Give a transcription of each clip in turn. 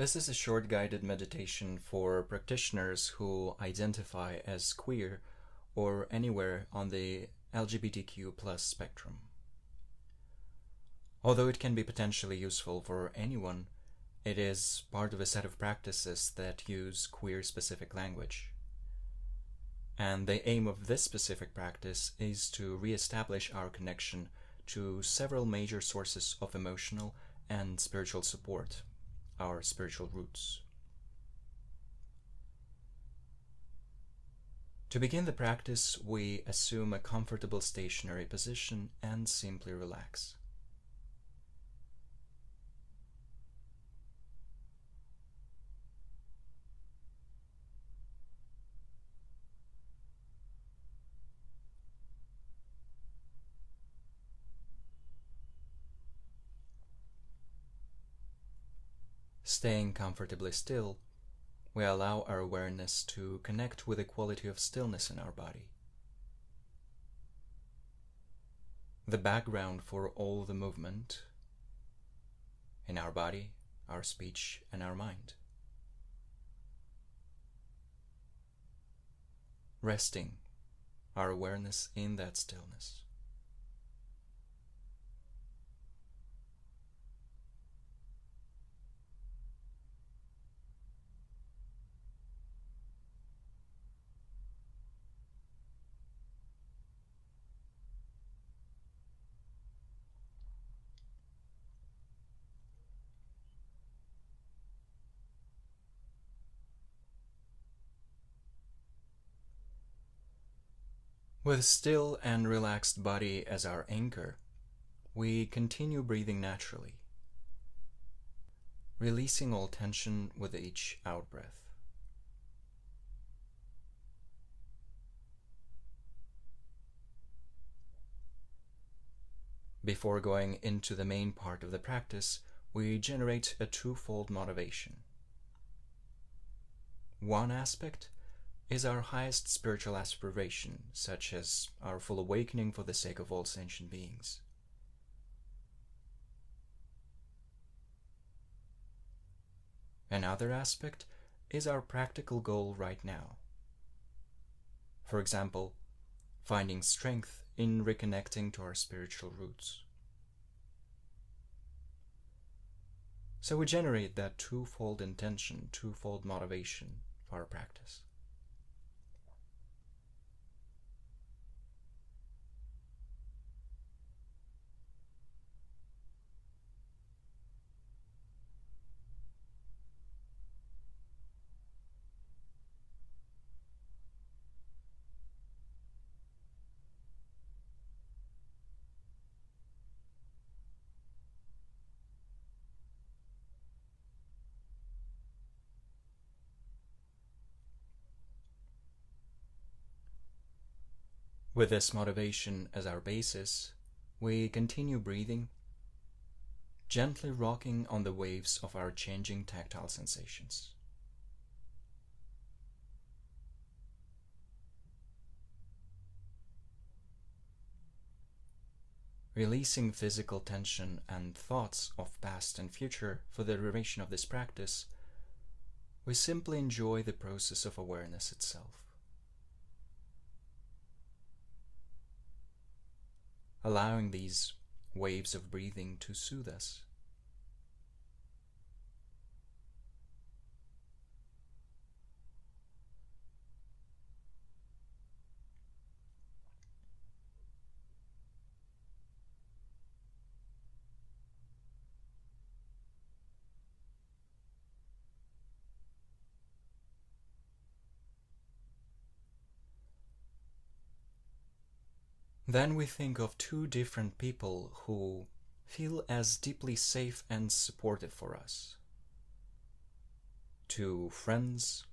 This is a short guided meditation for practitioners who identify as queer or anywhere on the LGBTQ plus spectrum. Although it can be potentially useful for anyone, it is part of a set of practices that use queer-specific language. And the aim of this specific practice is to reestablish our connection to several major sources of emotional and spiritual support, our spiritual roots. To begin the practice, we assume a comfortable stationary position and simply relax. Staying comfortably still, we allow our awareness to connect with the quality of stillness in our body. The background for all the movement in our body, our speech, and our mind. Resting our awareness in that stillness. With still and relaxed body as our anchor, we continue breathing naturally, releasing all tension with each out-breath. Before going into the main part of the practice, we generate a twofold motivation. One aspect is our highest spiritual aspiration, such as our full awakening for the sake of all sentient beings. Another aspect is our practical goal right now. For example, finding strength in reconnecting to our spiritual roots. So we generate that twofold intention, twofold motivation for our practice. With this motivation as our basis, we continue breathing, gently rocking on the waves of our changing tactile sensations. Releasing physical tension and thoughts of past and future for the duration of this practice, we simply enjoy the process of awareness itself. Allowing these waves of breathing to soothe us. Then we think of two different people who feel as deeply safe and supportive for us. Two friends,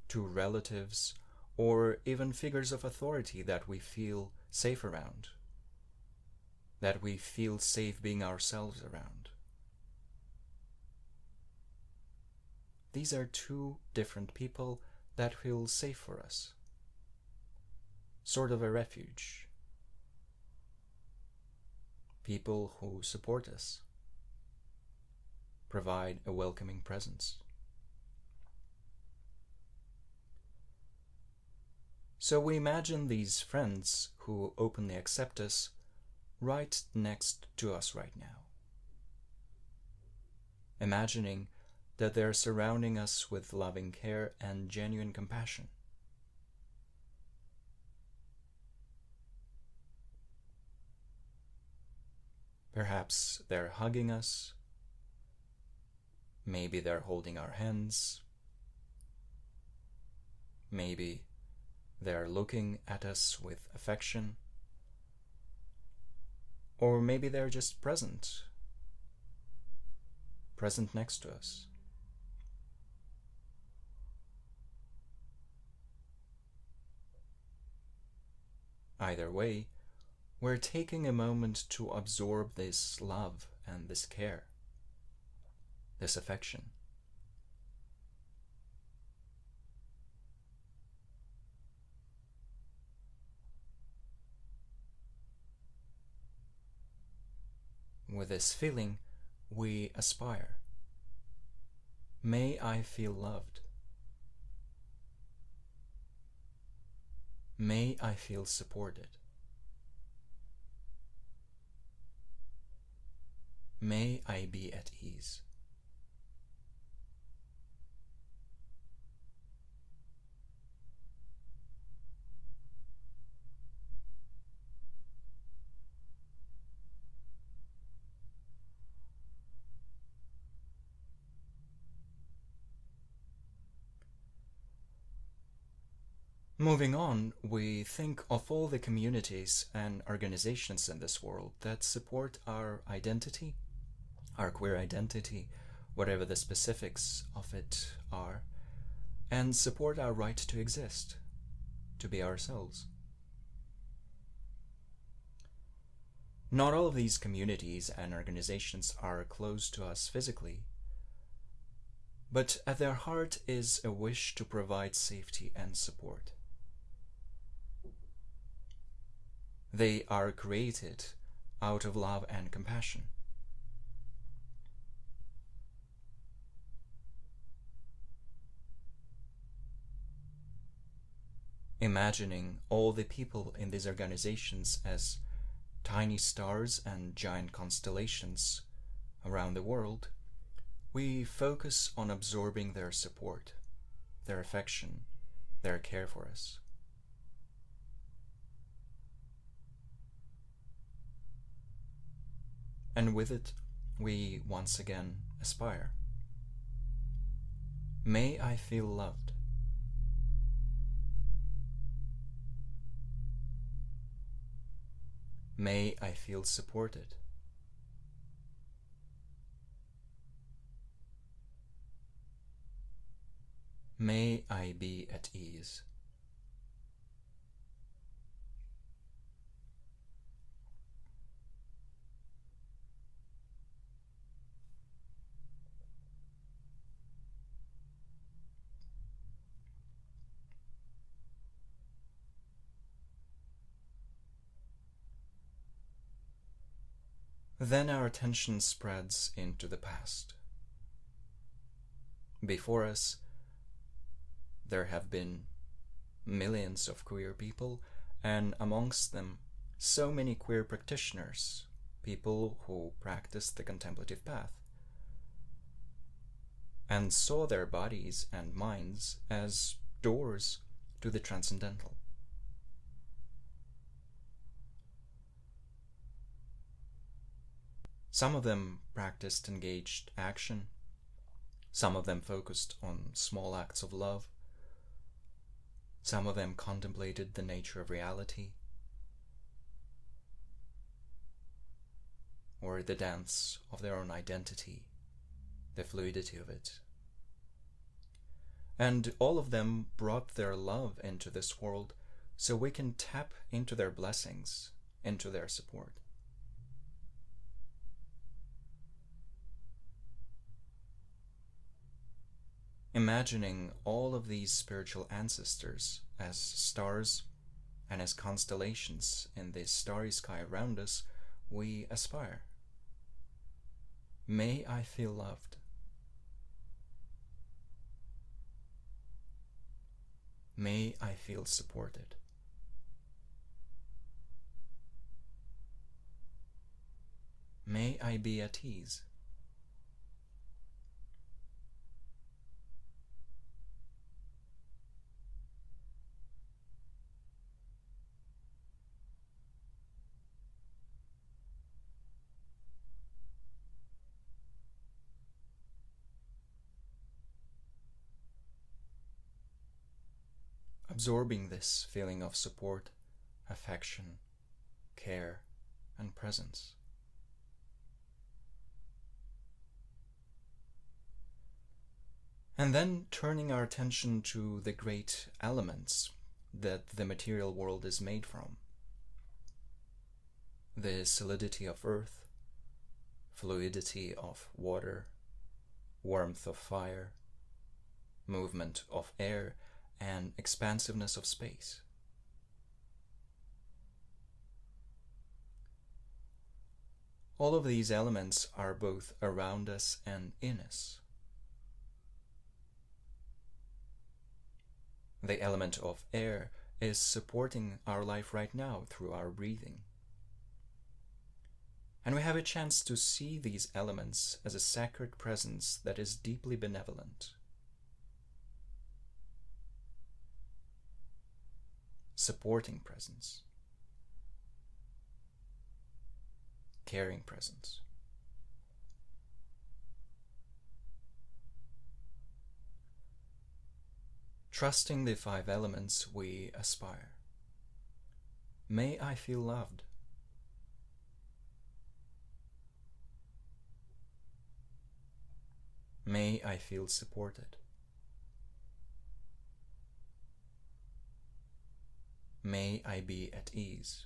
two relatives, or even figures of authority that we feel safe around, that we feel safe being ourselves around. These are two different people that feel safe for us, sort of a refuge. People who support us. provide a welcoming presence. So we imagine these friends who openly accept us right next to us right now. Imagining that they're surrounding us with loving care and genuine compassion. Perhaps they're hugging us. Maybe they're holding our hands. Maybe they're looking at us with affection. Or maybe they're just present next to us. Either way, we're taking a moment to absorb this love and this care, this affection. With this feeling, we aspire. May I feel loved. May I feel supported. May I be at ease. Moving on, we think of all the communities and organizations in this world that support our identity, our queer identity, whatever the specifics of it are, and support our right to exist, to be ourselves. Not all of these communities and organizations are close to us physically, but at their heart is a wish to provide safety and support. They are created out of love and compassion. Imagining all the people in these organizations as tiny stars and giant constellations around the world, we focus on absorbing their support, their affection, their care for us. And with it, we once again aspire. May I feel loved. May I feel supported. May I be at ease. Then our attention spreads into the past. Before us, there have been millions of queer people, and amongst them, so many queer practitioners, people who practiced the contemplative path, and saw their bodies and minds as doors to the transcendental. Some of them practiced engaged action. Some of them focused on small acts of love. Some of them contemplated the nature of reality, or the dance of their own identity, the fluidity of it. And all of them brought their love into this world so we can tap into their blessings, into their support. Imagining all of these spiritual ancestors as stars and as constellations in the starry sky around us, we aspire. May I feel loved. May I feel supported. May I be at ease. Absorbing this feeling of support, affection, care, and presence. And then turning our attention to the great elements that the material world is made from. The solidity of earth, fluidity of water, warmth of fire, movement of air, and expansiveness of space. All of these elements are both around us and in us. The element of air is supporting our life right now through our breathing. And we have a chance to see these elements as a sacred presence that is deeply benevolent. Supporting presence. Caring presence. Trusting the 5 elements, we aspire. May I feel loved. May I feel supported. May I be at ease.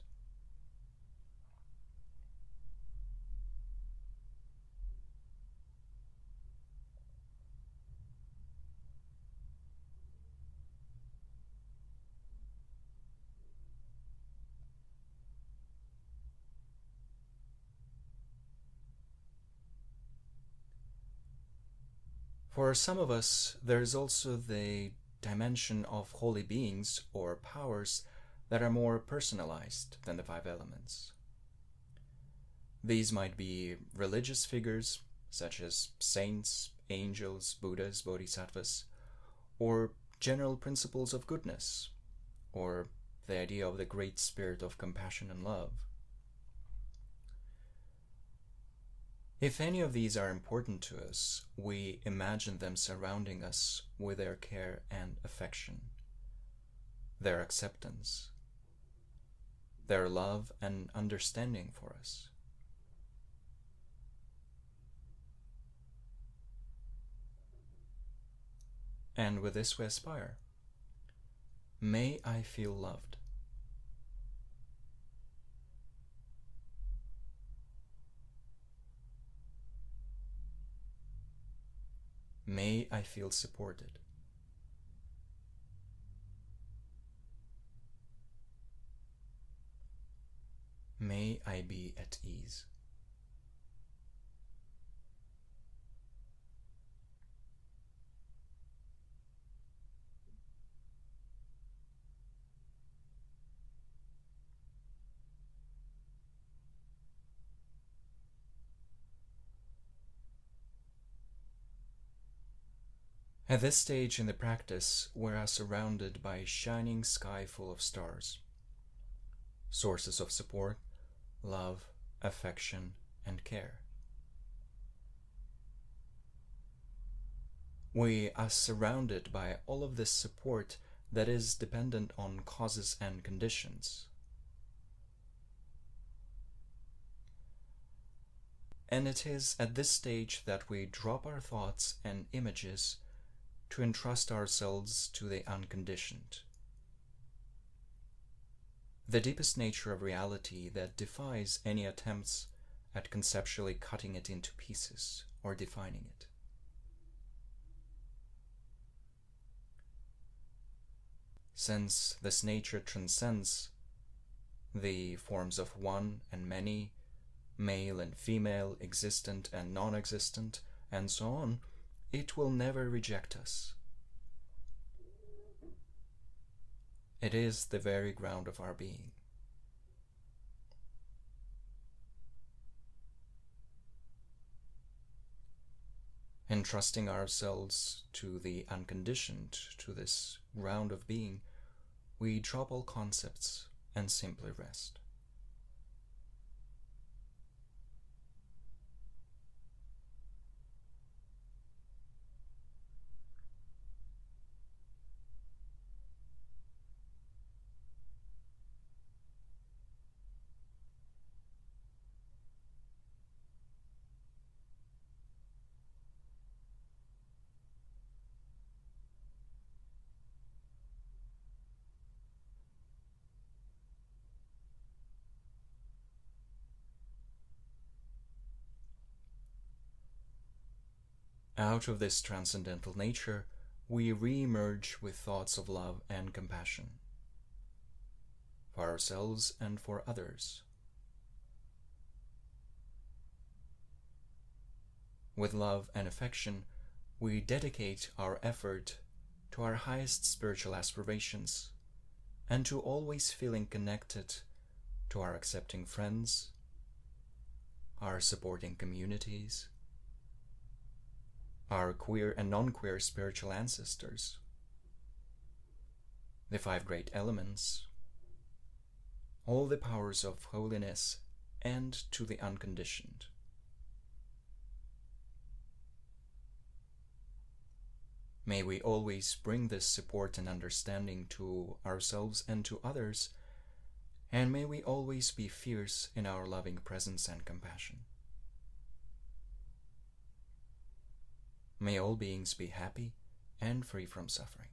For some of us, there is also the dimension of holy beings or powers that are more personalized than the 5 elements. These might be religious figures, such as saints, angels, Buddhas, bodhisattvas, or general principles of goodness, or the idea of the great spirit of compassion and love. If any of these are important to us, we imagine them surrounding us with their care and affection, their acceptance, their love and understanding for us. And with this we aspire. May I feel loved. May I feel supported. May I be at ease. At this stage in the practice, we are surrounded by a shining sky full of stars, sources of support, love, affection, and care. We are surrounded by all of this support that is dependent on causes and conditions. And it is at this stage that we drop our thoughts and images to entrust ourselves to the unconditioned, the deepest nature of reality that defies any attempts at conceptually cutting it into pieces or defining it. Since this nature transcends the forms of one and many, male and female, existent and non-existent, and so on, it will never reject us. It is the very ground of our being. Entrusting ourselves to the unconditioned, to this ground of being, we drop all concepts and simply rest. Out of this transcendental nature, we re-emerge with thoughts of love and compassion for ourselves and for others. With love and affection, we dedicate our effort to our highest spiritual aspirations and to always feeling connected to our accepting friends, our supporting communities, our queer and non-queer spiritual ancestors, the 5 great elements, all the powers of holiness, and to the unconditioned. May we always bring this support and understanding to ourselves and to others, and may we always be fierce in our loving presence and compassion. May all beings be happy and free from suffering.